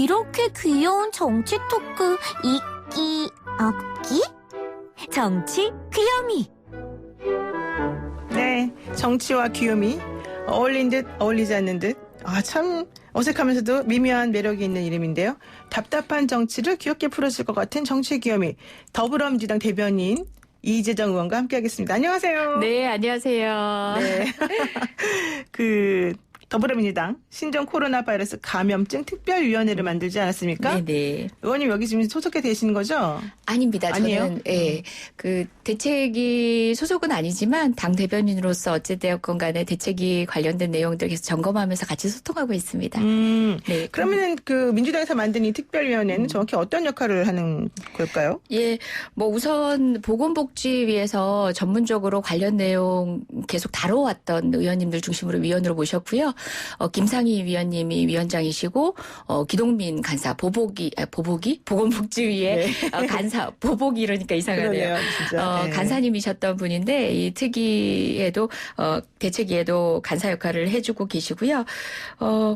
이렇게 귀여운 정치 토크 있기 없기? 정치 귀요미. 네, 정치와 귀요미 어울린 듯 어울리지 않는 듯 참 어색하면서도 미묘한 매력이 있는 이름인데요. 답답한 정치를 귀엽게 풀어줄 것 같은 정치 귀요미 더불어민주당 대변인 이재정 의원과 함께하겠습니다. 안녕하세요. 네, 안녕하세요. 네. 더불어민주당 신종 코로나 바이러스 감염증 특별위원회를 만들지 않았습니까? 네네. 의원님 여기 지금 소속해 계시는 거죠? 아닙니다. 아니에요? 저는 대책위 소속은 아니지만 당 대변인으로서 어찌되었건 간에 대책위 관련된 내용들 계속 점검하면서 같이 소통하고 있습니다. 네. 그러면은 민주당에서 만든 이 특별위원회는 정확히 어떤 역할을 하는 걸까요? 예, 우선 보건복지위에서 전문적으로 관련 내용 계속 다뤄왔던 의원님들 중심으로 위원으로 모셨고요. 김상희 위원님이 위원장이시고 기동민 간사 보건복지위의 네. 간사 보복이 이러니까 이상하네요. 그러네요, 진짜. 네. 간사님이셨던 분인데 이 특위에도 대책위에도 간사 역할을 해주고 계시고요.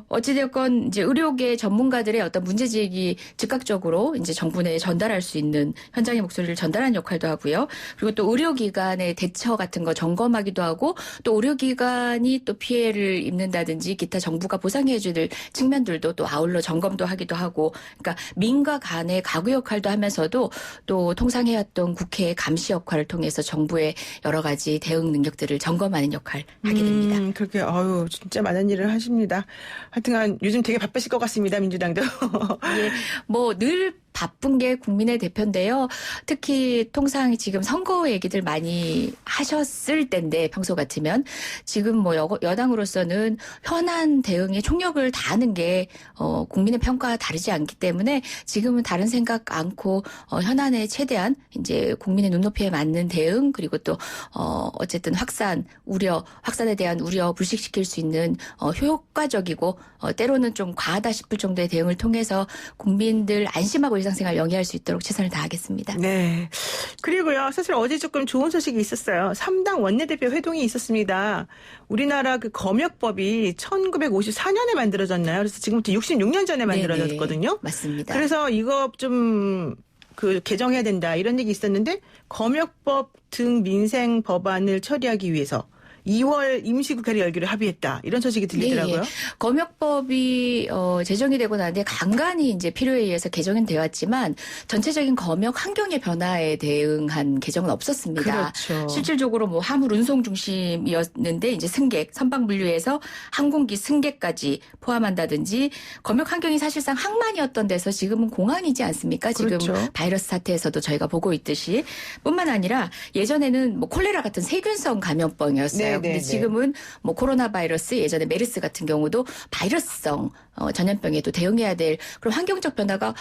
어찌되었건 이제 의료계 전문가들의 어떤 문제제기 즉각적으로 이제 정부 내에 전달할 수 있는 현장의 목소리를 전달하는 역할도 하고요. 그리고 또 의료기관의 대처 같은 거 점검하기도 하고 또 의료기관이 또 피해를 입는다든지 기타 정부가 보상해줘야 될 측면들도 또 아울러 점검도 하기도 하고 그러니까 민과 간의 가구 역할도 하면서도 또 통상해왔던 국회의 감시 역할을 통해서 정부의 여러 가지 대응 능력들을 점검하는 역할을 하게 됩니다. 그렇게 진짜 많은 일을 하십니다. 하여튼간 요즘 되게 바쁘실 것 같습니다. 민주당도. 예, 늘 바쁜 게 국민의 대표인데요. 특히 통상 지금 선거 얘기들 많이 하셨을 텐데 평소 같으면 지금 여당으로서는 현안 대응에 총력을 다하는 게 국민의 평가와 다르지 않기 때문에 지금은 다른 생각 않고 현안에 최대한 이제 국민의 눈높이에 맞는 대응 그리고 또 어쨌든 확산에 대한 우려 불식시킬 수 있는 효과적이고 때로는 좀 과하다 싶을 정도의 대응을 통해서 국민들 안심하고 일상생활 영위할 수 있도록 최선을 다하겠습니다. 네. 그리고요. 사실 어제 조금 좋은 소식이 있었어요. 3당 원내대표 회동이 있었습니다. 우리나라 검역법이 1954년에 만들어졌나요? 그래서 지금부터 66년 전에 만들어졌거든요. 네네. 맞습니다. 그래서 이거 좀 개정해야 된다 이런 얘기 있었는데 검역법 등 민생 법안을 처리하기 위해서 2월 임시국회를 열기로 합의했다. 이런 소식이 들리더라고요. 네, 검역법이 제정이 되고 나는데 간간히 이제 필요에 의해서 개정은 되었지만 전체적인 검역 환경의 변화에 대응한 개정은 없었습니다. 그렇죠. 실질적으로 화물 운송 중심이었는데 이제 승객, 선박 분류에서 항공기 승객까지 포함한다든지 검역 환경이 사실상 항만이었던 데서 지금은 공항이지 않습니까? 지금 그렇죠. 바이러스 사태에서도 저희가 보고 있듯이 뿐만 아니라 예전에는 콜레라 같은 세균성 감염병이었어요. 근데 지금은 코로나 바이러스 예전에 메르스 같은 경우도 바이러스성 전염병에도 대응해야 될 그런 환경적 변화가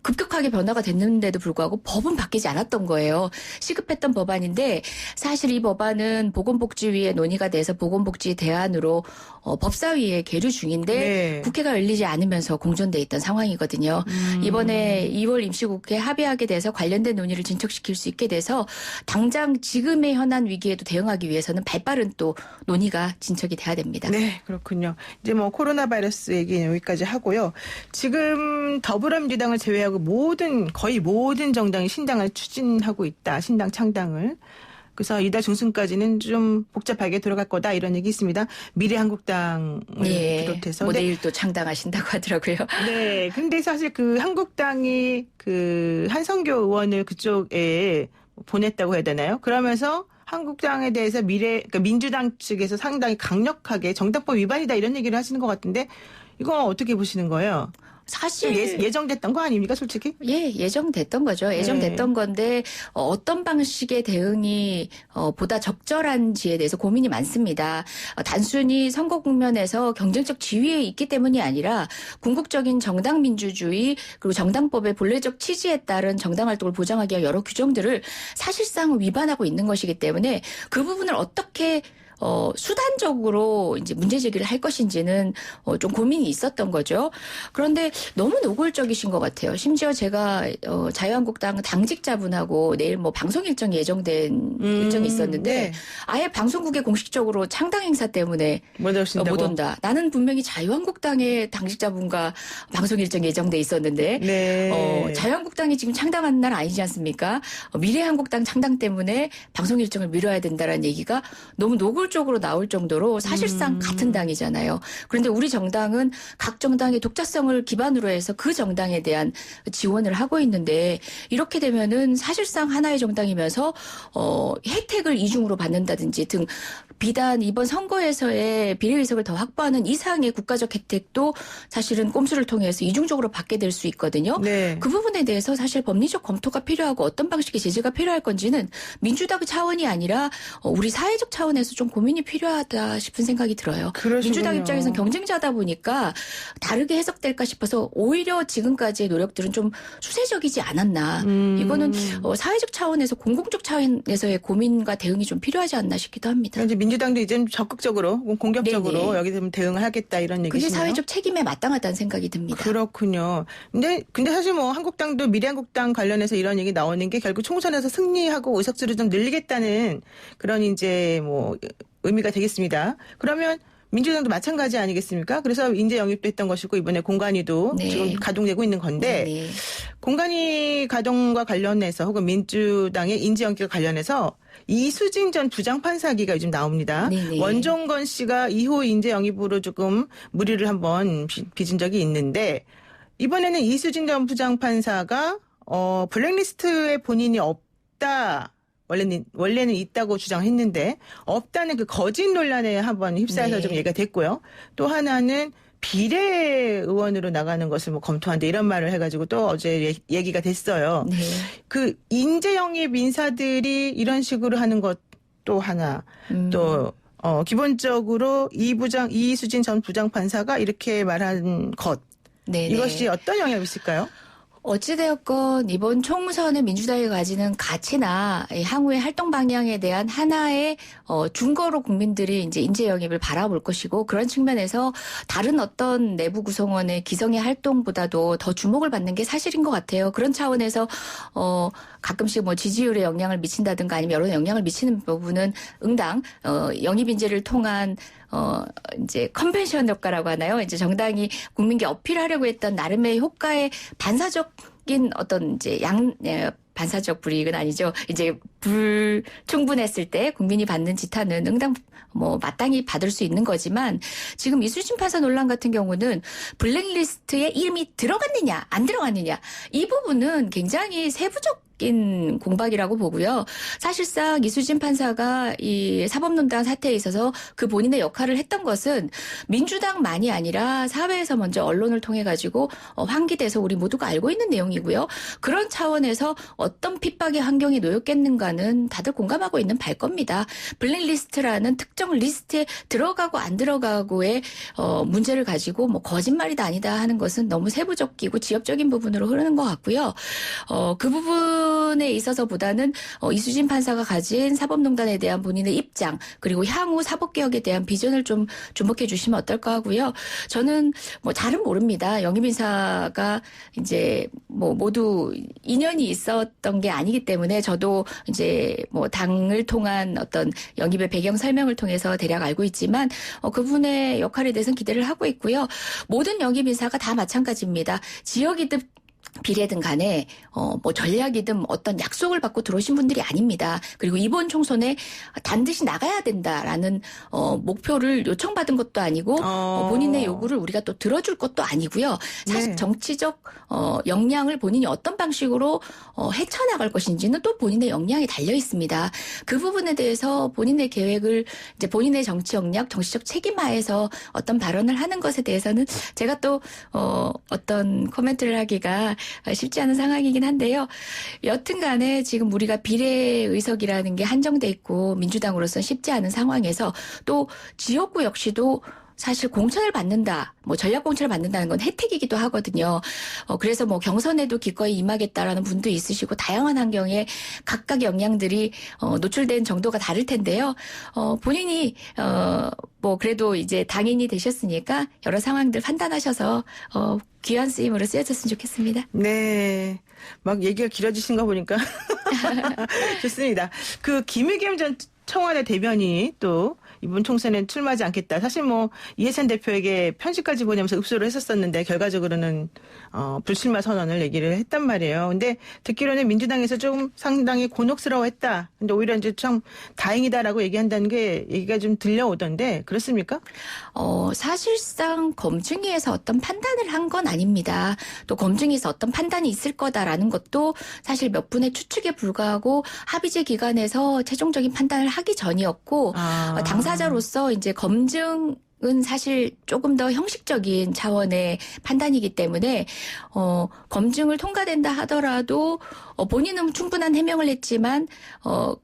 급격하게 변화가 됐는데도 불구하고 법은 바뀌지 않았던 거예요. 시급했던 법안인데 사실 이 법안은 보건복지위에 논의가 돼서 보건복지 대안으로 법사위에 계류 중인데 네. 국회가 열리지 않으면서 공전돼 있던 상황이거든요. 이번에 2월 임시국회 합의하게 돼서 관련된 논의를 진척시킬 수 있게 돼서 당장 지금의 현안 위기에도 대응하기 위해서는 발빠른 또 논의가 진척이 돼야 됩니다. 네, 그렇군요. 이제 코로나 바이러스 얘기는 여기까지 하고요. 지금 더불어민주당을 제외하고 거의 모든 정당이 신당을 추진하고 있다. 신당 창당을. 그래서 이달 중순까지는 좀 복잡하게 돌아갈 거다 이런 얘기 있습니다. 미래한국당을 비롯해서. 내일 또 창당하신다고 하더라고요. 네. 근데 사실 한국당이 한성교 의원을 그쪽에 보냈다고 해야 되나요? 그러면서 한국당에 대해서 그러니까 민주당 측에서 상당히 강력하게 정당법 위반이다 이런 얘기를 하시는 것 같은데 이거 어떻게 보시는 거예요? 사실 예정됐던 거 아닙니까, 솔직히? 예정됐던 거죠. 예정됐던 건데 어떤 방식의 대응이 보다 적절한지에 대해서 고민이 많습니다. 단순히 선거 국면에서 경쟁적 지위에 있기 때문이 아니라 궁극적인 정당 민주주의 그리고 정당법의 본래적 취지에 따른 정당 활동을 보장하기 위한 여러 규정들을 사실상 위반하고 있는 것이기 때문에 그 부분을 어떻게 수단적으로 이제 문제 제기를 할 것인지는 좀 고민이 있었던 거죠. 그런데 너무 노골적이신 것 같아요. 심지어 제가 자유한국당 당직자분하고 내일 뭐 방송 일정이 예정된 일정이 있었는데 네. 아예 방송국에 공식적으로 창당 행사 때문에 못 오신다고. 못 온다. 나는 분명히 자유한국당의 당직자분과 방송 일정이 예정돼 있었는데 네. 자유한국당이 지금 창당한 날 아니지 않습니까? 미래한국당 창당 때문에 방송 일정을 미뤄야 된다라는 얘기가 너무 노골적으로 나올 정도로 사실상 같은 당이잖아요. 그런데 우리 정당은 각 정당의 독자성을 기반으로 해서 그 정당에 대한 지원을 하고 있는데 이렇게 되면은 사실상 하나의 정당이면서 혜택을 이중으로 받는다든지 등 비단 이번 선거에서의 비례의석을 더 확보하는 이상의 국가적 혜택도 사실은 꼼수를 통해서 이중적으로 받게 될 수 있거든요. 네. 그 부분에 대해서 사실 법리적 검토가 필요하고 어떤 방식의 제재가 필요할 건지는 민주당 차원이 아니라 우리 사회적 차원에서 좀 고민이 필요하다 싶은 생각이 들어요. 그러시군요. 민주당 입장에서는 경쟁자다 보니까 다르게 해석될까 싶어서 오히려 지금까지의 노력들은 좀 수세적이지 않았나. 이거는 사회적 차원에서 공공적 차원에서의 고민과 대응이 좀 필요하지 않나 싶기도 합니다. 이제 민주당도 이제 적극적으로 공격적으로 네네. 여기 좀 대응을 하겠다 이런 그게 얘기시네요. 사회적 책임에 마땅하다는 생각이 듭니다. 그렇군요. 근데 사실 뭐 한국당도 미래한국당 관련해서 이런 얘기 나오는 게 결국 총선에서 승리하고 의석수를 좀 늘리겠다는 그런 이제 뭐 의미가 되겠습니다. 그러면 민주당도 마찬가지 아니겠습니까? 그래서 인재 영입도 했던 것이고 이번에 공관위도 네. 지금 가동되고 있는 건데 네. 공관위 가동과 관련해서 혹은 민주당의 인재 영입과 관련해서 이수진 전 부장판사기가 요즘 나옵니다. 네네. 원종건 씨가 2호 인재 영입으로 조금 무리를 한번 빚은 적이 있는데 이번에는 이수진 전 부장판사가 블랙리스트에 본인이 없다. 원래는 있다고 주장했는데 없다는 그 거짓 논란에 한번 휩싸여서 네. 좀 얘기가 됐고요. 또 하나는 비례의원으로 나가는 것을 뭐 검토한다 이런 말을 해가지고 또 어제 얘기가 됐어요. 네. 그 인재 영입 인사들이 이런 식으로 하는 것도 하나 또 기본적으로 이수진 전 부장판사가 이렇게 말한 것 네네. 이것이 어떤 영향이 있을까요? 어찌되었건 이번 총선에 민주당이 가지는 가치나 향후의 활동 방향에 대한 하나의 준거로 국민들이 이제 인재 영입을 바라볼 것이고 그런 측면에서 다른 어떤 내부 구성원의 기성의 활동보다도 더 주목을 받는 게 사실인 것 같아요. 그런 차원에서 가끔씩 뭐 지지율에 영향을 미친다든가 아니면 여론에 영향을 미치는 부분은 응당 영입 인재를 통한 이제 컨벤션 효과라고 하나요? 이제 정당이 국민께 어필하려고 했던 나름의 효과의 반사적인 어떤 이제 반사적 불이익은 아니죠. 이제 불충분했을 때 국민이 받는 지탄은 응당 뭐 마땅히 받을 수 있는 거지만 지금 이수진 판사 논란 같은 경우는 블랙리스트에 이름이 들어갔느냐 안 들어갔느냐 이 부분은 굉장히 세부적 공박이라고 보고요. 사실상 이수진 판사가 이 사법농단 사태에 있어서 그 본인의 역할을 했던 것은 민주당만이 아니라 사회에서 먼저 언론을 통해 가지고 환기돼서 우리 모두가 알고 있는 내용이고요. 그런 차원에서 어떤 핍박의 환경이 놓였겠는가는 다들 공감하고 있는 바일 겁니다. 블랙리스트라는 특정 리스트에 들어가고 안 들어가고의 문제를 가지고 뭐 거짓말이다 아니다 하는 것은 너무 세부적이고 지엽적인 부분으로 흐르는 것 같고요. 그 부분에 있어서보다는 이수진 판사가 가진 사법농단에 대한 본인의 입장 그리고 향후 사법개혁에 대한 비전을 좀 주목해 주시면 어떨까 하고요. 저는 뭐 잘은 모릅니다. 영입인사가 이제 뭐 모두 인연이 있었던 게 아니기 때문에 저도 이제 뭐 당을 통한 어떤 영입의 배경 설명을 통해서 대략 알고 있지만 그분의 역할에 대해서는 기대를 하고 있고요. 모든 영입인사가 다 마찬가지입니다. 지역이든 비례든 간에 뭐 전략이든 어떤 약속을 받고 들어오신 분들이 아닙니다. 그리고 이번 총선에 반드시 나가야 된다라는 목표를 요청받은 것도 아니고 본인의 요구를 우리가 또 들어줄 것도 아니고요. 사실 네. 정치적 역량을 본인이 어떤 방식으로 헤쳐나갈 것인지는 또 본인의 역량에 달려 있습니다. 그 부분에 대해서 본인의 계획을 이제 본인의 정치 역량, 정치적 책임하에서 어떤 발언을 하는 것에 대해서는 제가 또 어떤 코멘트를 하기가 쉽지 않은 상황이긴 한데요. 여튼 간에 지금 우리가 비례의석이라는 게 한정돼 있고 민주당으로서는 쉽지 않은 상황에서 또 지역구 역시도 사실 공천을 받는다, 뭐 전략 공천을 받는다는 건 혜택이기도 하거든요. 그래서 뭐 경선에도 기꺼이 임하겠다라는 분도 있으시고 다양한 환경에 각각 역량들이 노출된 정도가 다를 텐데요. 본인이 뭐 그래도 이제 당인이 되셨으니까 여러 상황들 판단하셔서 귀한 쓰임으로 쓰여졌으면 좋겠습니다. 네. 막 얘기가 길어지신 거 보니까 좋습니다. 그 김의겸 전 청와대 대변인이 또 이번 총선에 출마하지 않겠다. 사실 뭐 이해찬 대표에게 편지까지 보내면서 읍소를 했었었는데 결과적으로는 불출마 선언을 얘기를 했단 말이에요. 근데 듣기로는 민주당에서 좀 상당히 곤혹스러워했다. 근데 오히려 이제 참 다행이다라고 얘기한다는 게 얘기가 좀 들려오던데 그렇습니까? 사실상 검증위에서 어떤 판단을 한 건 아닙니다. 또 검증위에서 어떤 판단이 있을 거다라는 것도 사실 몇 분의 추측에 불과하고 합의제 기관에서 최종적인 판단을 하기 전이었고 당사자로서 이제 검증은 사실 조금 더 형식적인 차원의 판단이기 때문에 검증을 통과된다 하더라도 본인은 충분한 해명을 했지만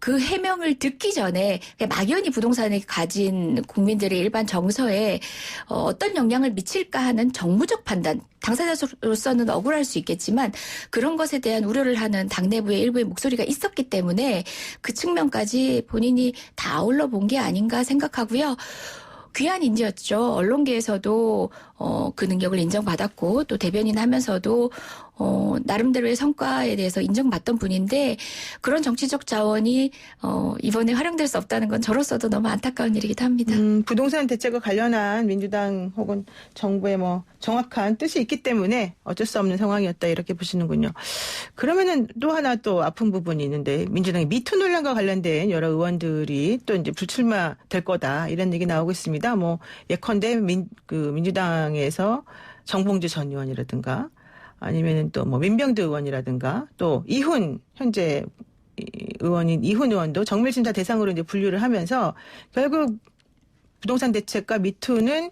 그 해명을 듣기 전에 막연히 부동산에 가진 국민들의 일반 정서에 어떤 영향을 미칠까 하는 정무적 판단, 당사자로서는 억울할 수 있겠지만 그런 것에 대한 우려를 하는 당내부의 일부의 목소리가 있었기 때문에 그 측면까지 본인이 다 아울러 본 게 아닌가 생각하고요. 귀한 인재였죠. 언론계에서도 그 능력을 인정받았고 또 대변인 하면서도 나름대로의 성과에 대해서 인정받던 분인데 그런 정치적 자원이 이번에 활용될 수 없다는 건 저로서도 너무 안타까운 일이기도 합니다. 부동산 대책과 관련한 민주당 혹은 정부의 뭐 정확한 뜻이 있기 때문에 어쩔 수 없는 상황이었다 이렇게 보시는군요. 그러면은 또 하나 또 아픈 부분이 있는데 민주당의 미투 논란과 관련된 여러 의원들이 또 이제 불출마 될 거다 이런 얘기 나오고 있습니다. 뭐 예컨대 민주당에서 정봉주 전 의원이라든가 아니면은 또 뭐 민병두 의원이라든가 또 이훈 현재 의원인 이훈 의원도 정밀심사 대상으로 이제 분류를 하면서 결국 부동산 대책과 미투는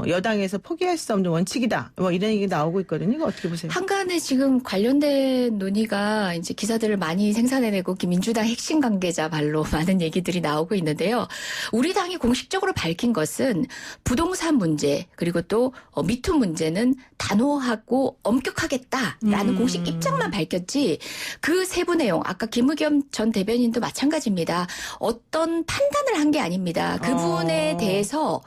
여당에서 포기할 수 없는 원칙이다. 뭐 이런 얘기 나오고 있거든요. 이거 어떻게 보세요? 한간에 지금 관련된 논의가 이제 기사들을 많이 생산해내고 민주당 핵심 관계자 발로 많은 얘기들이 나오고 있는데요. 우리 당이 공식적으로 밝힌 것은 부동산 문제 그리고 또 미투 문제는 단호하고 엄격하겠다라는 공식 입장만 밝혔지 그 세부 내용 아까 김의겸 전 대변인도 마찬가지입니다. 어떤 판단을 한 게 아닙니다. 그분에 대해서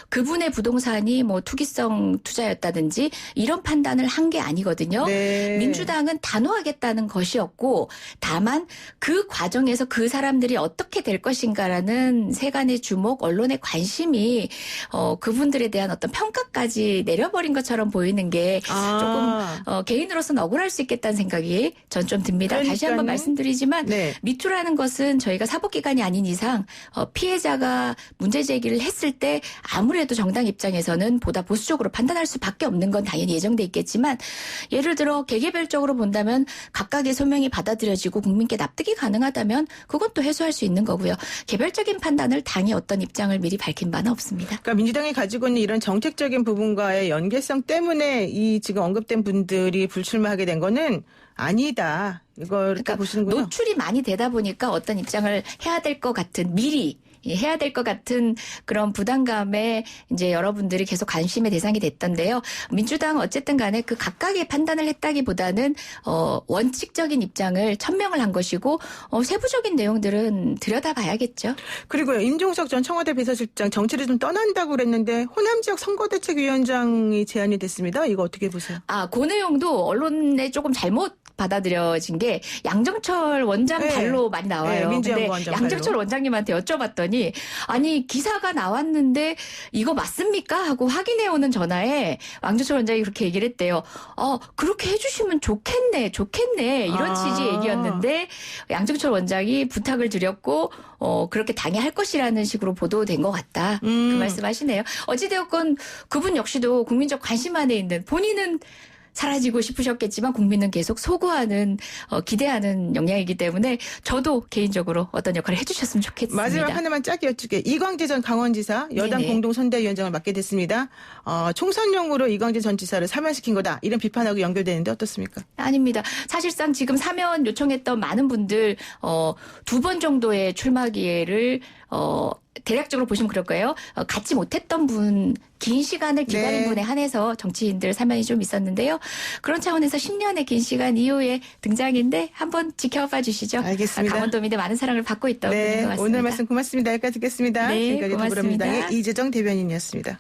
그분의 부동산이 뭐 투기성 투자였다든지 이런 판단을 한 게 아니거든요. 네. 민주당은 단호하겠다는 것이었고 다만 그 과정에서 그 사람들이 어떻게 될 것인가라는 세간의 주목, 언론의 관심이 그분들에 대한 어떤 평가까지 내려버린 것처럼 보이는 게 조금 개인으로서는 억울할 수 있겠다는 생각이 전 좀 듭니다. 다시 한번 말씀드리지만 네. 미투라는 것은 저희가 사법기관이 아닌 이상 피해자가 문제 제기를 했을 때 아무래도 정당 입장에서는 보다 보수적으로 판단할 수밖에 없는 건 당연히 예정돼 있겠지만 예를 들어 개개별적으로 본다면 각각의 소명이 받아들여지고 국민께 납득이 가능하다면 그건 또 해소할 수 있는 거고요. 개별적인 판단을 당이 어떤 입장을 미리 밝힌 바는 없습니다. 그러니까 민주당이 가지고 있는 이런 정책적인 부분과의 연계성 때문에 이 지금 언급된 분들이 불출마하게 된 거는 아니다. 이걸 그러니까 보시는군요. 노출이 많이 되다 보니까 어떤 입장을 해야 될 것 같은 미리 해야 될 것 같은 그런 부담감에 이제 여러분들이 계속 관심의 대상이 됐던데요. 민주당은 어쨌든 간에 그 각각의 판단을 했다기보다는 원칙적인 입장을 천명을 한 것이고 세부적인 내용들은 들여다봐야겠죠. 그리고요. 임종석 전 청와대 비서실장 정치를 좀 떠난다고 그랬는데 호남 지역 선거대책위원장이 제안이 됐습니다. 이거 어떻게 보세요? 그 내용도 언론에 조금 잘못 받아들여진 게 양정철 원장 네. 발로 많이 나와요. 네, 근데 원장 양정철 발로. 원장님한테 여쭤봤더니 아니 기사가 나왔는데 이거 맞습니까? 하고 확인해오는 전화에 양정철 원장이 그렇게 얘기를 했대요. 그렇게 해주시면 좋겠네 이런 취지의 얘기였는데 양정철 원장이 부탁을 드렸고 그렇게 당이 할 것이라는 식으로 보도된 것 같다. 그 말씀하시네요. 어찌되었건 그분 역시도 국민적 관심 안에 있는 본인은 사라지고 싶으셨겠지만 국민은 계속 소구하는 기대하는 역량이기 때문에 저도 개인적으로 어떤 역할을 해주셨으면 좋겠습니다. 마지막 하나만 짧게 여쭙게 이광재 전 강원지사 여당 네네. 공동선대위원장을 맡게 됐습니다. 총선용으로 이광재 전 지사를 사면시킨 거다. 이런 비판하고 연결되는데 어떻습니까? 아닙니다. 사실상 지금 사면 요청했던 많은 분들 2번 정도의 출마 기회를 대략적으로 보시면 그럴 거예요. 갖지 못했던 분, 긴 시간을 기다린 네. 분에 한해서 정치인들 사면이 좀 있었는데요. 그런 차원에서 10년의 긴 시간 이후에 등장인데 한번 지켜봐 주시죠. 알겠습니다. 강원도민의 많은 사랑을 받고 있다고 보는 것 네, 같습니다. 오늘 말씀 고맙습니다. 여기까지 듣겠습니다. 네, 지금까지 고맙습니다. 더불어민주당의 이재정 대변인이었습니다.